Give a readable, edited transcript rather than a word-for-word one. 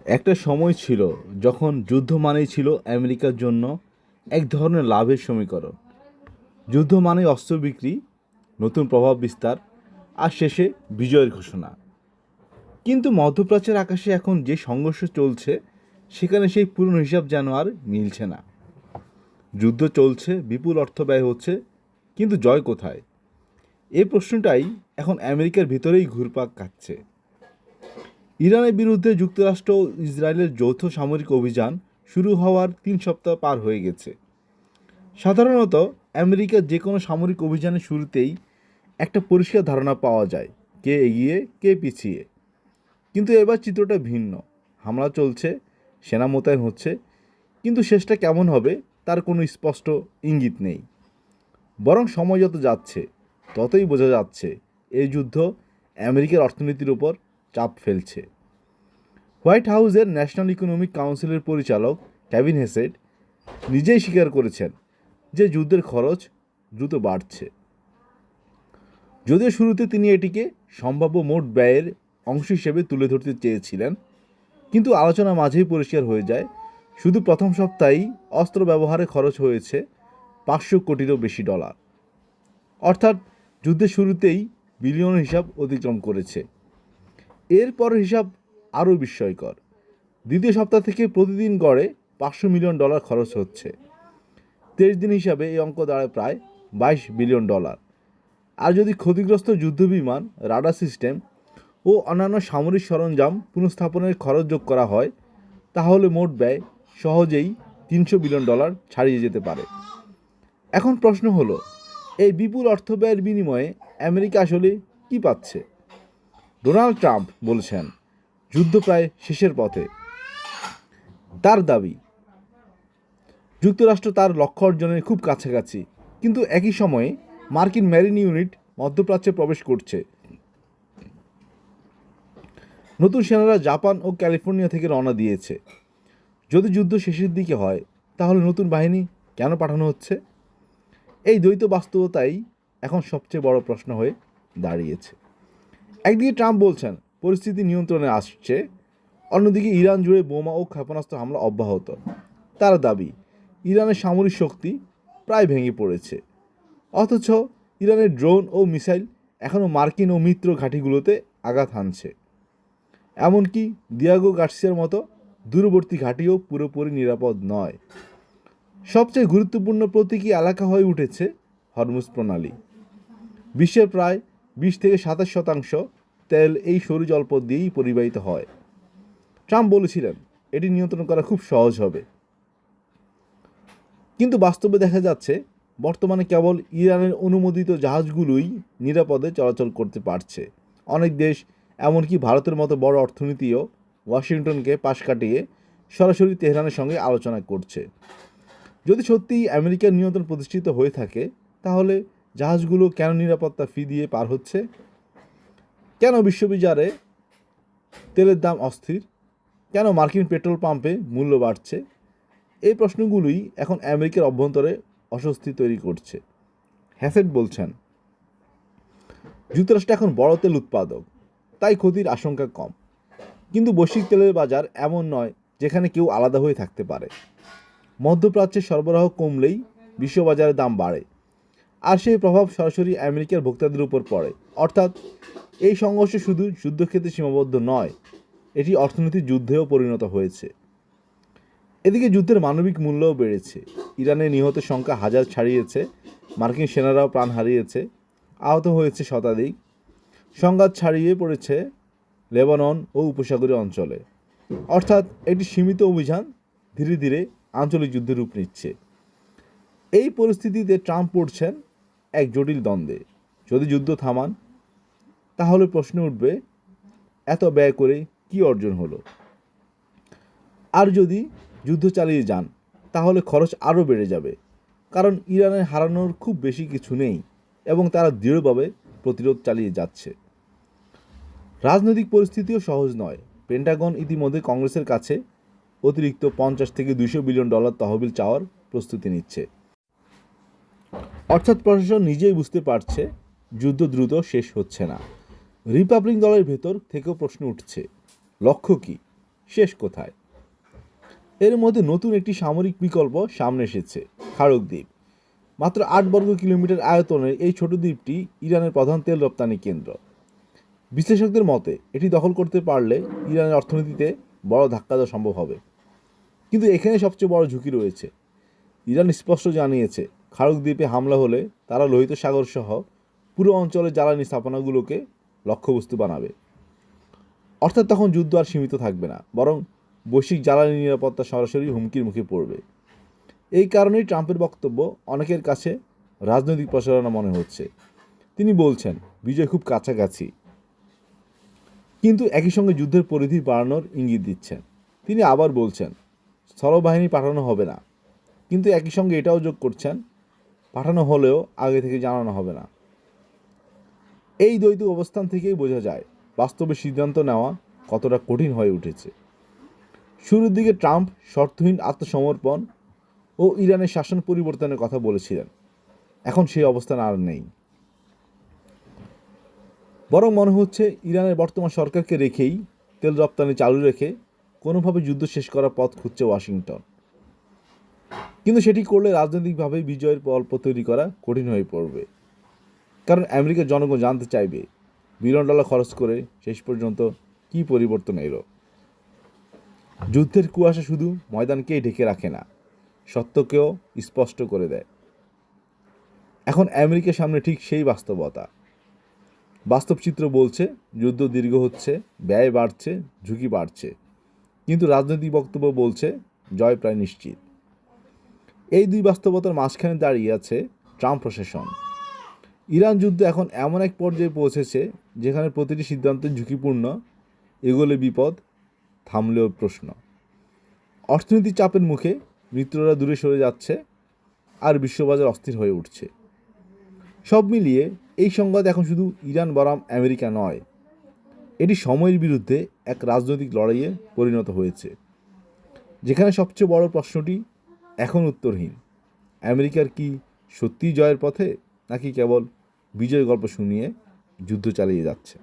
একটা সময় ছিল যখন যুদ্ধ মানেই ছিল আমেরিকার জন্য এক ধরনের লাভের সমীকরণ। যুদ্ধ মানেই অস্ত্র বিক্রি, নতুন প্রভাব বিস্তার আর শেষে বিজয়ের ঘোষণা। কিন্তু মধ্যপ্রাচ্যের আকাশে এখন যে সংঘর্ষ চলছে সেখানে সেই পুরনো হিসাব যেন আর মিলছে না। যুদ্ধ চলছে, বিপুল অর্থ ব্যয় হচ্ছে, কিন্তু জয় কোথায়? এই প্রশ্নটাই এখন আমেরিকার ভিতরেই ঘুরপাক খাচ্ছে। ইরানের বিরুদ্ধে যুক্তরাষ্ট্র ও ইসরায়েলের যৌথ সামরিক অভিযান শুরু হওয়ার 3 সপ্তাহ পার হয়ে গেছে। সাধারণত আমেরিকার যে কোনো সামরিক অভিযানের শুরুতেই একটা পরিষ্কার ধারণা পাওয়া যায়, কে এগিয়ে কে পিছিয়ে। কিন্তু এবার চিত্রটা ভিন্ন। হামলা চলছে, সেনা মোতায়েন হচ্ছে, কিন্তু শেষটা কেমন হবে তার কোনো স্পষ্ট ইঙ্গিত নেই। বরং সময় যত যাচ্ছে ততই বোঝা যাচ্ছে এই যুদ্ধ আমেরিকার অর্থনীতির উপর চাপ ফেলছে। হোয়াইট হাউসের ন্যাশনাল ইকোনমিক কাউন্সিলের পরিচালক কেভিন হেসেট নিজেই স্বীকার করেছেন যে যুদ্ধের খরচ দ্রুত বাড়ছে। যদিও শুরুতে তিনি এটিকে সম্ভাব্য মোট ব্যয়ের অংশ হিসেবে তুলে ধরতে চেয়েছিলেন, কিন্তু আলোচনা মাঝেই পরিষ্কার হয়ে যায় শুধু প্রথম সপ্তাহেই অস্ত্র ব্যবহারে খরচ হয়েছে 500 কোটিরও বেশি ডলার। অর্থাৎ যুদ্ধের শুরুতেই বিলিয়ন হিসাব অতিক্রম করেছে। এরপরের হিসাব আরও বিস্ময়কর। দ্বিতীয় সপ্তাহ থেকে প্রতিদিন গড়ে $500 মিলিয়ন খরচ হচ্ছে। 23 দিন হিসাবে এই অঙ্ক দাঁড়ায় প্রায় $22 বিলিয়ন। আর যদি ক্ষতিগ্রস্ত যুদ্ধবিমান, রাডার সিস্টেম ও অন্যান্য সামরিক সরঞ্জাম পুনঃস্থাপনের খরচ যোগ করা হয়, তাহলে মোট ব্যয় সহজেই $300 বিলিয়ন ছাড়িয়ে যেতে পারে। এখন প্রশ্ন হলো, এই বিপুল অর্থ ব্যয়ের বিনিময়ে আমেরিকা আসলে কী পাচ্ছে? ডোনাল্ড ট্রাম্প বলছেন যুদ্ধ প্রায় শেষের পথে। তার দাবি যুক্তরাষ্ট্র তার লক্ষ্য অর্জনের খুব কাছাকাছি, কিন্তু একই সময়ে মার্কিন মেরিন ইউনিট মধ্যপ্রাচ্যে প্রবেশ করছে। নতুন সেনারা জাপান ও ক্যালিফোর্নিয়া থেকে রওনা দিয়েছে। যদি যুদ্ধ শেষের দিকে হয়, তাহলে নতুন বাহিনী কেন পাঠানো হচ্ছে? এই দ্বৈত বাস্তবতাই এখন সবচেয়ে বড় প্রশ্ন হয়ে দাঁড়িয়েছে। একদিকে ট্রাম্প বলছেন পরিস্থিতি নিয়ন্ত্রণে আসছে, অন্যদিকে ইরান জুড়ে বোমা ও ক্ষেপণাস্ত্র হামলা অব্যাহত। তার দাবি ইরানের সামরিক শক্তি প্রায় ভেঙে পড়েছে, অথচ ইরানের ড্রোন ও মিসাইল এখনও মার্কিন ও মিত্র ঘাঁটিগুলোতে আঘাত হানছে। এমনকি দিয়াগো গার্সিয়ার মতো দূরবর্তী ঘাঁটিও পুরোপুরি নিরাপদ নয়। সবচেয়ে গুরুত্বপূর্ণ প্রতীকী এলাকা হয়ে উঠেছে হরমুজ প্রণালী। বিশ্বের প্রায় 20-27% তেল এই সরু জলপথ দিয়েই পরিবাহিত হয়। ট্রাম্প বলেছিলেন এটি নিয়ন্ত্রণ করা খুব সহজ হবে, কিন্তু বাস্তবে দেখা যাচ্ছে বর্তমানে কেবল ইরানের অনুমোদিত জাহাজগুলোই নিরাপদে চলাচল করতে পারছে। অনেক দেশ, এমনকি ভারতের মতো বড় অর্থনীতিও ওয়াশিংটনকে পাশ কাটিয়ে সরাসরি তেহরানের সঙ্গে আলোচনা করছে। যদি সত্যিই আমেরিকার নিয়ন্ত্রণ প্রতিষ্ঠিত হয়ে থাকে, তাহলে জাহাজগুলো কেন নিরাপত্তা ফি দিয়ে পার হচ্ছে? কেন বিশ্ববাজারে তেলের দাম অস্থির? কেন মার্কিন পেট্রোল পাম্পে মূল্য বাড়ছে? এই প্রশ্নগুলোই এখন আমেরিকার অভ্যন্তরে অস্বস্তি তৈরি করছে। হ্যাসেট বলছেন যুক্তরাষ্ট্র এখন বড় তেল উৎপাদক, তাই ক্ষতির আশঙ্কা কম। কিন্তু বৈশ্বিক তেলের বাজার এমন নয় যেখানে কেউ আলাদা হয়ে থাকতে পারে। মধ্যপ্রাচ্যের সরবরাহ কমলেই বিশ্ববাজারের দাম বাড়ে, আর সেই প্রভাব সরাসরি আমেরিকার ভোক্তাদের উপর পড়ে। অর্থাৎ এই সংঘর্ষ শুধু যুদ্ধক্ষেত্রে সীমাবদ্ধ নয়, এটি অর্থনৈতিক যুদ্ধেও পরিণত হয়েছে। এদিকে যুদ্ধের মানবিক মূল্যও বেড়েছে। ইরানের নিহতের সংখ্যা হাজার ছাড়িয়েছে, মার্কিন সেনারাও প্রাণ হারিয়েছে, আহত হয়েছে শতাধিক। সংঘাত ছড়িয়ে পড়েছে লেবানন ও উপসাগরীয় অঞ্চলে। অর্থাৎ একটি সীমিত অভিযান ধীরে ধীরে আঞ্চলিক যুদ্ধের রূপ নিচ্ছে। এই পরিস্থিতিতে ট্রাম্প পড়ছেন এক জটিল দ্বন্দ্বে। যদি যুদ্ধ থামান, তাহলে প্রশ্ন উঠবে এত ব্যয় করে কী অর্জন হলো? আর যদি যুদ্ধ চালিয়ে যান, তাহলে খরচ আরও বেড়ে যাবে, কারণ ইরানের হারানোর খুব বেশি কিছু নেই এবং তারা দৃঢ়ভাবে প্রতিরোধ চালিয়ে যাচ্ছে। রাজনৈতিক পরিস্থিতিও সহজ নয়। পেন্টাগন ইতিমধ্যে কংগ্রেসের কাছে অতিরিক্ত $50-200 বিলিয়ন তহবিল চাওয়ার প্রস্তুতি নিচ্ছে। অর্থাৎ প্রশাসন নিজেই বুঝতে পারছে যুদ্ধ দ্রুত শেষ হচ্ছে না। রিপাবলিক দলের ভেতর থেকেও প্রশ্ন উঠছে, লক্ষ্য কী? শেষ কোথায়? এর মধ্যে নতুন একটি সামরিক বিকল্প সামনে এসেছে, খাড়ক দ্বীপ। মাত্র 8 বর্গ কিলোমিটার আয়তনের এই ছোট দ্বীপটি ইরানের প্রধান তেল রপ্তানি কেন্দ্র। বিশ্লেষকদের মতে এটি দখল করতে পারলে ইরানের অর্থনীতিতে বড় ধাক্কা দেওয়া সম্ভব হবে। কিন্তু এখানে সবচেয়ে বড় ঝুঁকি রয়েছে। ইরান স্পষ্ট জানিয়েছে খাড়ক দ্বীপে হামলা হলে তারা লোহিত সাগর সহ পুরো অঞ্চলের জ্বালানি স্থাপনাগুলোকে লক্ষ্যবস্তু বানাবে। অর্থাৎ তখন যুদ্ধ আর সীমিত থাকবে না, বরং বৈশ্বিক জ্বালানি নিরাপত্তা সরাসরি হুমকির মুখে পড়বে। এই কারণেই ট্রাম্পের বক্তব্য অনেকের কাছে রাজনৈতিক প্রচারণা মনে হচ্ছে। তিনি বলছেন বিজয় খুব কাছাকাছি, কিন্তু একই সঙ্গে যুদ্ধের পরিধি বাড়ানোর ইঙ্গিত দিচ্ছেন। তিনি আবার বলছেন স্থলবাহিনী পাঠানো হবে না, কিন্তু একই সঙ্গে এটাও যোগ করছেন পাঠানো হলেও আগে থেকে জানানো হবে না। এই দ্বৈত অবস্থান থেকেই বোঝা যায় বাস্তবে সিদ্ধান্ত নেওয়া কতটা কঠিন হয়ে উঠেছে। শুরুর দিকে ট্রাম্প শর্তহীন আত্মসমর্পণ ও ইরানের শাসন পরিবর্তনের কথা বলেছিলেন, এখন সেই অবস্থান আর নেই। বরং মনে হচ্ছে ইরানের বর্তমান সরকারকে রেখেই তেল রপ্তানি চালু রেখে কোনোভাবে যুদ্ধ শেষ করার পথ খুঁজছে ওয়াশিংটন। কিন্তু সেটি করলে রাজনৈতিকভাবে বিজয়ের গল্প তৈরি করা কঠিন হয়ে পড়বে, কারণ আমেরিকার জনগণ জানতে চাইবে $1 বিলিয়ন খরচ করে শেষ পর্যন্ত কী পরিবর্তন এলো। যুদ্ধের কুয়াশা শুধু ময়দানকেই ঢেকে রাখে না, সত্যকেও স্পষ্ট করে দেয়। এখন আমেরিকার সামনে ঠিক সেই বাস্তবতা। বাস্তব চিত্র বলছে যুদ্ধ দীর্ঘ হচ্ছে, ব্যয় বাড়ছে, ঝুঁকি বাড়ছে, কিন্তু রাজনৈতিক বক্তব্য বলছে জয় প্রায় নিশ্চিত। এই দুই বাস্তবতার মাঝখানে দাঁড়িয়ে আছে ট্রাম্প প্রশাসন। ইরান যুদ্ধ এখন এমন এক পর্যায়ে পৌঁছেছে যেখানে প্রতিটি সিদ্ধান্ত ঝুঁকিপূর্ণ, এগোলে বিপদ, থামলেও প্রশ্ন। অর্থনৈতিক চাপের মুখে মিত্ররা দূরে সরে যাচ্ছে, আর বিশ্ববাজার অস্থির হয়ে উঠছে। সব মিলিয়ে এই সংঘাত এখন শুধু ইরান বনাম আমেরিকা নয়, এটি সময়ের বিরুদ্ধে এক রাজনৈতিক লড়াইয়ে পরিণত হয়েছে, যেখানে সবচেয়ে বড় প্রশ্নটি এখন উত্তরহীন। আমেরিকার কি সত্যিই জয়ের পথে, নাকি কেবল বিজয় গল্প শুনিয়ে যুদ্ধ চালিয়ে যাচ্ছে?